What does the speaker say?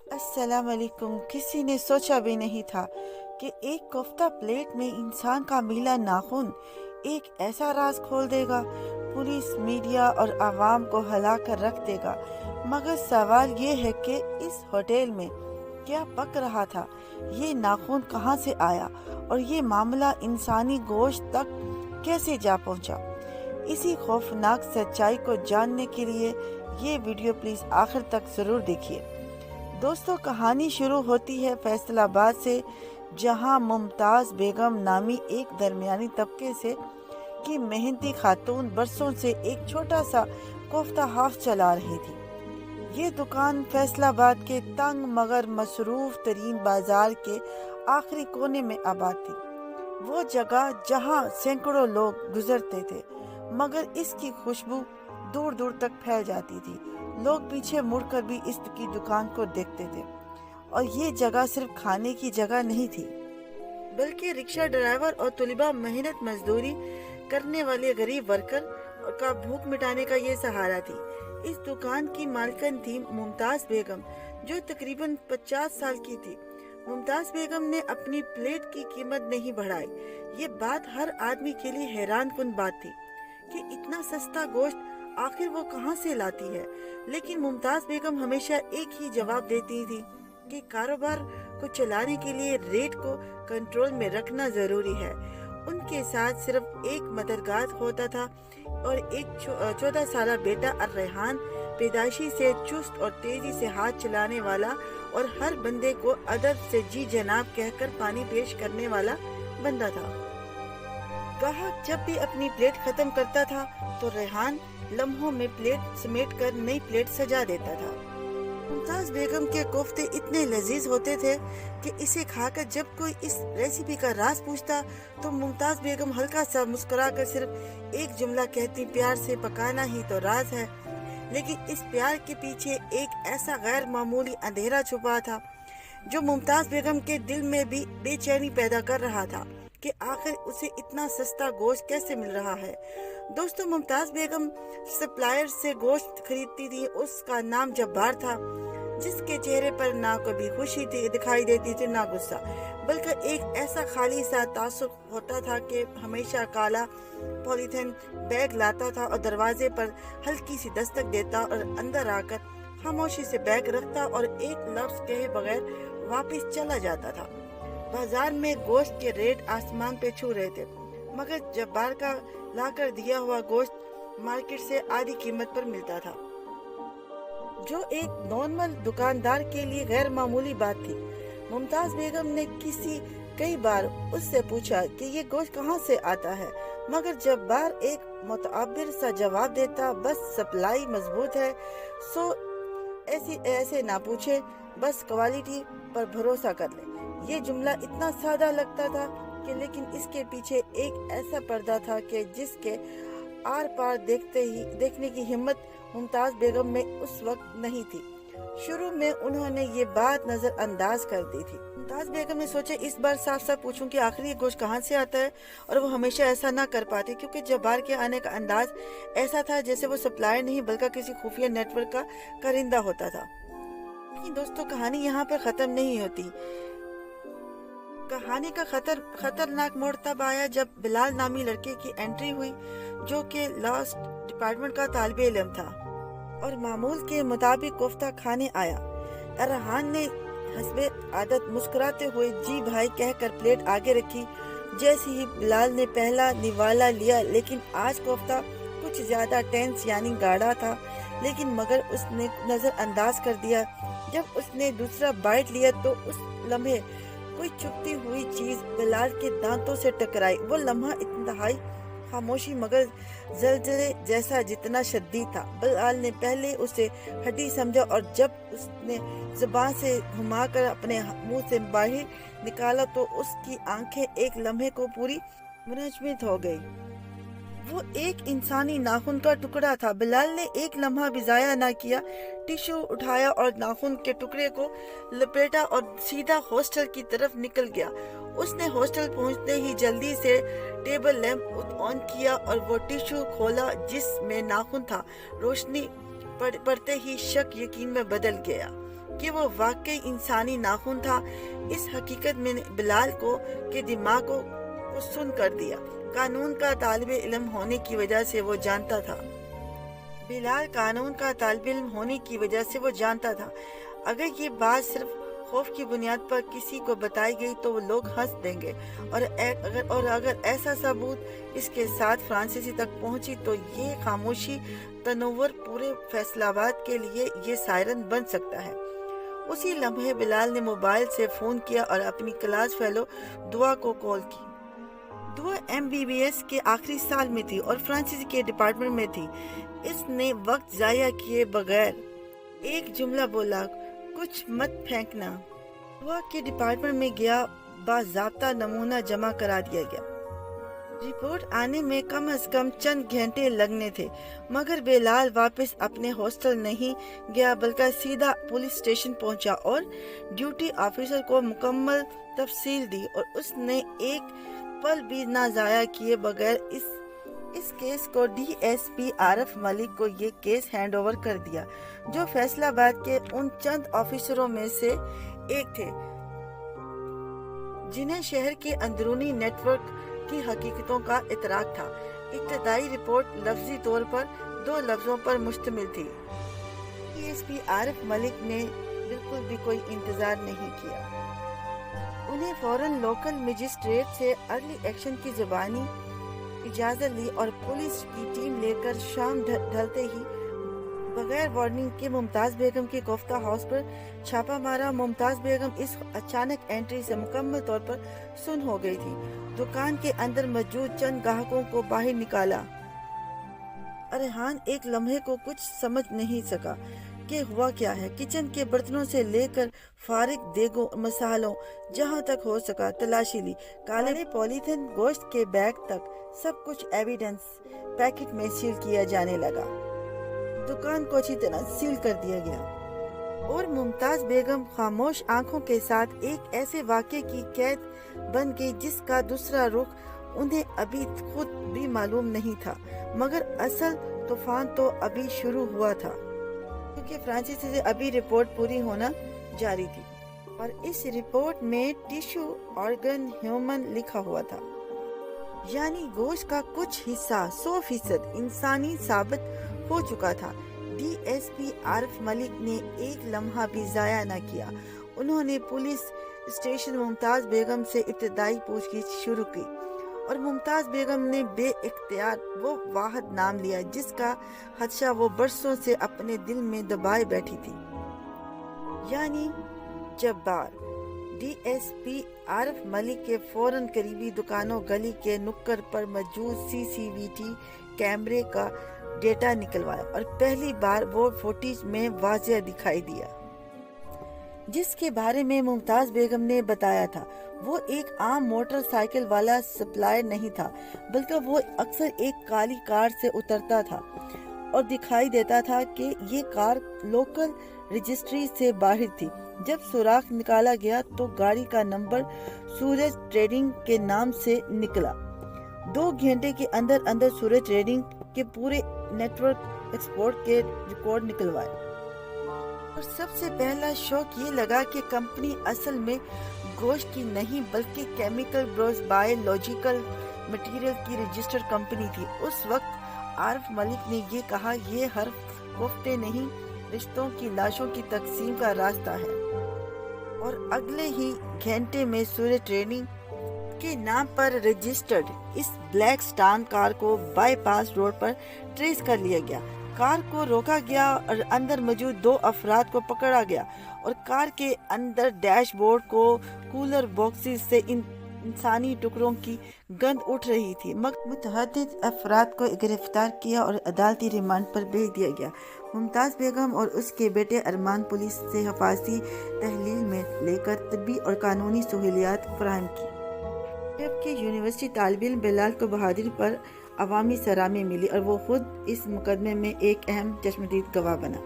अस्सलाम वालेकुम। किसी ने सोचा भी नहीं था कि एक कोफ्ता प्लेट में इंसान का मिला नाखून एक ऐसा राज खोल देगा, पुलिस, मीडिया और आवाम को हिला कर रख देगा। मगर सवाल ये है कि इस होटल में क्या पक रहा था, ये नाखून कहाँ से आया और ये मामला इंसानी गोश्त तक कैसे जा पहुँचा। इसी खौफनाक सच्चाई को जानने के लिए ये वीडियो प्लीज़ आखिर तक ज़रूर देखिए। दोस्तों, कहानी शुरू होती है फैसलाबाद से, जहां मुमताज़ बेगम नामी एक दरमियानी तबके से की मेहनती खातून बरसों से एक छोटा सा कोफ्ता हाउस चला रही थी। ये दुकान फैसलाबाद के तंग मगर मसरूफ तरीन बाजार के आखिरी कोने में आबाद थी। वो जगह जहां सैकड़ों लोग गुजरते थे, मगर इसकी खुशबू दूर दूर तक फैल जाती थी। लोग पीछे मुड़कर भी इसकी दुकान को देखते थे। और ये जगह सिर्फ खाने की जगह नहीं थी, बल्कि रिक्शा ड्राइवर और तलिबा, मेहनत मजदूरी करने वाले गरीब वर्कर का भूख मिटाने का ये सहारा थी। इस दुकान की मालकिन थी मुमताज़ बेगम, जो तकरीबन 50 साल की थी। मुमताज़ बेगम ने अपनी प्लेट की कीमत नहीं बढ़ाई। ये बात हर आदमी के लिए हैरान कुन बात थी कि इतना सस्ता गोश्त आखिर वो कहाँ से लाती है। लेकिन मुमताज़ बेगम हमेशा एक ही जवाब देती थी कि कारोबार को चलाने के लिए रेट को कंट्रोल में रखना जरूरी है। उनके साथ सिर्फ एक मददगार होता था और एक 14 साल बेटा रेहान, पैदाइशी से चुस्त और तेजी से हाथ चलाने वाला और हर बंदे को अदब से जी जनाब कहकर पानी पेश करने वाला बंदा था। ग्राहक जब भी अपनी प्लेट खत्म करता था तो रेहान लम्हों में प्लेट समेट कर नई प्लेट सजा देता था। मुमताज़ बेगम के कोफ्ते इतने लजीज होते थे कि इसे खाकर जब कोई इस रेसिपी का राज पूछता तो मुमताज़ बेगम हल्का सा मुस्कुराकर सिर्फ एक जुमला कहती, प्यार से पकाना ही तो राज है। लेकिन इस प्यार के पीछे एक ऐसा गैर मामूली अंधेरा छुपा था जो मुमताज़ बेगम के दिल में भी बेचैनी पैदा कर रहा था कि आखिर उसे इतना सस्ता गोश्त कैसे मिल रहा है। दोस्तों, मुमताज़ बेगम सप्लायर से गोश्त खरीदती थी। उसका नाम जब्बार था, जिसके चेहरे पर ना कभी खुशी दिखाई देती थी ना गुस्सा, बल्कि एक ऐसा खाली सा तासुब होता था कि हमेशा काला पॉलीथीन बैग लाता था और दरवाजे पर हल्की सी दस्तक देता और अंदर आकर खामोशी से बैग रखता और एक लफ्ज कहे बगैर वापस चला जाता था। बाजार में गोश्त के रेट आसमान पे छू रहे थे, मगर जब्बार का लाकर दिया हुआ गोश्त मार्केट से आधी कीमत पर मिलता था, जो एक नॉर्मल दुकानदार के लिए गैर मामूली बात थी। मुमताज़ बेगम ने कई बार उससे पूछा कि ये गोश्त कहाँ से आता है, मगर जब्बार एक मुतअब्बिर सा जवाब देता, बस सप्लाई मजबूत है, सो ऐसे ना पूछे, बस क्वालिटी पर भरोसा कर ले। ये जुमला इतना सादा लगता था कि लेकिन इसके पीछे एक ऐसा पर्दा था कि जिसके आर पार देखने की हिम्मत मुमताज़ बेगम में उस वक्त नहीं थी। शुरू में उन्होंने ये बात नजरअंदाज कर दी थी। मुमताज़ बेगम ने सोचा इस बार साफ साफ पूछूं कि आखिर ये गोश्त कहाँ से आता है, और वो हमेशा ऐसा ना कर पाती क्योंकि जब्बार के आने का अंदाज ऐसा था जैसे वो सप्लायर नहीं बल्कि किसी खुफिया नेटवर्क का कारिंदा होता था। लेकिन दोस्तों, कहानी यहाँ पर खत्म नहीं होती। कहानी का खतरनाक मोड़ तब आया जब बिलाल नामी लड़के की एंट्री हुई, जो कि लॉ डिपार्टमेंट का तालिबे इल्म था और मामूल के मुताबिक कोफ्ता खाने आया। रेहान ने हस्बे आदत मुस्कुराते हुए जी भाई कहकर प्लेट आगे रखी। जैसे ही बिलाल ने पहला निवाला लिया, लेकिन आज कोफ्ता कुछ ज्यादा टेंस यानी गाढ़ा था, लेकिन मगर उसने नजरअंदाज कर दिया। जब उसने दूसरा बाइट लिया तो उस लम्हे कोई छुपती हुई चीज बिलाल के दांतों से टकराई। वो लम्हा इंतहाई खामोशी मगर जलजले जैसा जितना शदीद था। बिलाल ने पहले उसे हड्डी समझा और जब उसने जुबान से घुमाकर अपने मुंह से बाहर निकाला तो उसकी आंखें एक लम्हे को पूरी मुनजमिद हो गई। वो एक इंसानी नाखून का टुकड़ा था। बिलाल ने एक लम्हा भी जाया ना किया, टिश्यू उठाया और नाखून के टुकड़े को लपेटा और सीधा हॉस्टल की तरफ निकल गया। उसने हॉस्टल पहुंचते ही जल्दी से टेबल लैंप ऑन किया और वो टिश्यू खोला जिसमें नाखून था। रोशनी पड़ते ही शक यकीन में बदल गया। کہ وہ واقعی انسانی ناخن تھا، اس حقیقت میں نے بلال کے دماغ کو سن کر دیا۔ قانون کا طالب علم ہونے کی وجہ سے وہ جانتا تھا بلال قانون کا طالب علم ہونے کی وجہ سے وہ جانتا تھا اگر یہ بات صرف خوف کی بنیاد پر کسی کو بتائی گئی تو وہ لوگ ہنس دیں گے، اور اگر ایسا ثبوت اس کے ساتھ فرانسیسی تک پہنچی تو یہ خاموشی تنور پورے فیصل آباد کے لیے یہ سائرن بن سکتا ہے۔ اسی لمحے بلال نے موبائل سے فون کیا اور اپنی کلاس فیلو دعا کو کال کی۔ دعا MBBS کے آخری سال میں تھی اور فرانسیسی کے ڈپارٹمنٹ میں تھی۔ اس نے وقت ضائع کیے بغیر ایک جملہ بولا، کچھ مت پھینکنا۔ دعا کے ڈپارٹمنٹ میں گیا، باضابطہ نمونہ جمع کرا دیا گیا۔ رپورٹ آنے میں کم از کم چند گھنٹے لگنے تھے، مگر بلال واپس اپنے ہاسٹل نہیں گیا بلکہ سیدھا پولیس اسٹیشن پہنچا اور ڈیوٹی آفیسر کو مکمل تفصیل دی، اور اس نے ایک پل بھی نہ ضائع کیے بغیر اس کیس کو DSP عارف ملک کو یہ کیس ہینڈ اوور کر دیا، جو فیصل آباد کے ان چند آفیسروں میں سے ایک تھے جنہیں شہر کے اندرونی نیٹ ورک کی حقیقتوں کا ادراک تھا۔ ابتدائی رپورٹ لفظی طور پر 2 لفظوں پر مشتمل تھی۔ DSP عارف ملک نے بالکل بھی کوئی انتظار نہیں کیا۔ انہیں فوراً لوکل مجسٹریٹ سے ارلی ایکشن کی زبانی اجازت لی اور پولیس کی ٹیم لے کر شام ڈھلتے ہی بغیر وارننگ کے ممتاز بیگم کے کوفتہ ہاؤس پر چھاپا مارا۔ ممتاز بیگم اس اچانک انٹری سے مکمل طور پر سن ہو گئی تھی۔ دکان کے اندر موجود چند گاہکوں کو باہر نکالا۔ ارحان ایک لمحے کو کچھ سمجھ نہیں سکا کہ ہوا کیا ہے۔ کچن کے برتنوں سے لے کر فارغ دیگوں مسالوں جہاں تک ہو سکا تلاشی لی۔ کالے پولیتھین گوشت کے بیگ تک سب کچھ ایویڈنس پیکٹ میں سیل کیا جانے لگا۔ دکان کو اچھی طرح سیل کر دیا گیا اور ممتاز بیگم خاموش آنکھوں کے ساتھ ایک ایسے واقعے کی قید بن گئی جس کا دوسرا رخ انہیں ابھی خود بھی معلوم نہیں تھا، مگر اصل طوفان تو ابھی شروع ہوا تھا، کیونکہ فرانسیسی سے ابھی رپورٹ پوری ہونا جاری تھی اور اس رپورٹ میں ٹیشو آرگن ہیومن لکھا ہوا تھا، یعنی گوشت کا کچھ حصہ 100% انسانی ثابت ہو چکا تھا۔ DSP عارف ملک نے ایک لمحہ بھی ضائع نہ کیا۔ انہوں نے پولیس اسٹیشن ممتاز بیگم سے ابتدائی پوچھ گچھ شروع کی اور ممتاز بیگم نے بے اختیار وہ واحد نام لیا جس کا خدشہ وہ برسوں سے اپنے دل میں دبائے بیٹھی تھی، یعنی جبار۔ DSP عارف ملک کے فوراً قریبی دکانوں گلی کے نکر پر موجود CCTV کیمرے کا ڈیٹا نکلوایا اور پہلی بار وہ فوٹیج میں واضح دکھائی دیا جس کے بارے میں ممتاز بیگم نے بتایا تھا۔ وہ ایک عام موٹر سائیکل والا سپلائر نہیں تھا، بلکہ وہ اکثر ایک کالی کار سے اترتا تھا اور دکھائی دیتا تھا کہ یہ کار لوکل رجسٹری سے باہر تھی۔ جب سوراخ نکالا گیا تو گاڑی کا نمبر سورج ٹریڈنگ کے نام سے نکلا۔ 2 گھنٹے کے اندر سورج ٹریڈنگ کے پورے نیٹ ورک ایکسپورٹ کے ریکارڈ نکلوائے، اور سب سے پہلا شوق یہ لگا کہ کمپنی اصل میں گوشت کی نہیں بلکہ کیمیکل بایولوجیکل مٹیریل کی رجسٹرڈ کمپنی تھی۔ اس وقت عارف ملک نے یہ کہا، یہ حرف کوفتے نہیں، رشتوں کی لاشوں کی تقسیم کا راستہ ہے، اور اگلے ہی گھنٹے میں سورج ٹریڈنگ کے نام پر رجسٹرڈ اس بلیک سٹان کار کو by pass road per trace کر لیا گیا۔ کار کو روکا گیا اور اندر موجود 2 افراد کو پکڑا گیا، اور کار کے اندر ڈیش بورڈ کو کولر باکسز سے انسانی ٹکڑوں کی گند اٹھ رہی تھی۔ متعدد افراد کو گرفتار کیا اور عدالتی ریمانڈ پر بھیج دیا گیا۔ ممتاز بیگم اور اس کے بیٹے ارمان پولیس سے حفاظتی تحلیل میں لے کر طبی اور قانونی سہولیات فراہم کی، جبکہ یونیورسٹی طالب علم بلال کو بہادری پر عوامی سرامی ملی اور وہ خود اس مقدمے میں ایک اہم چشمدید گواہ بنا۔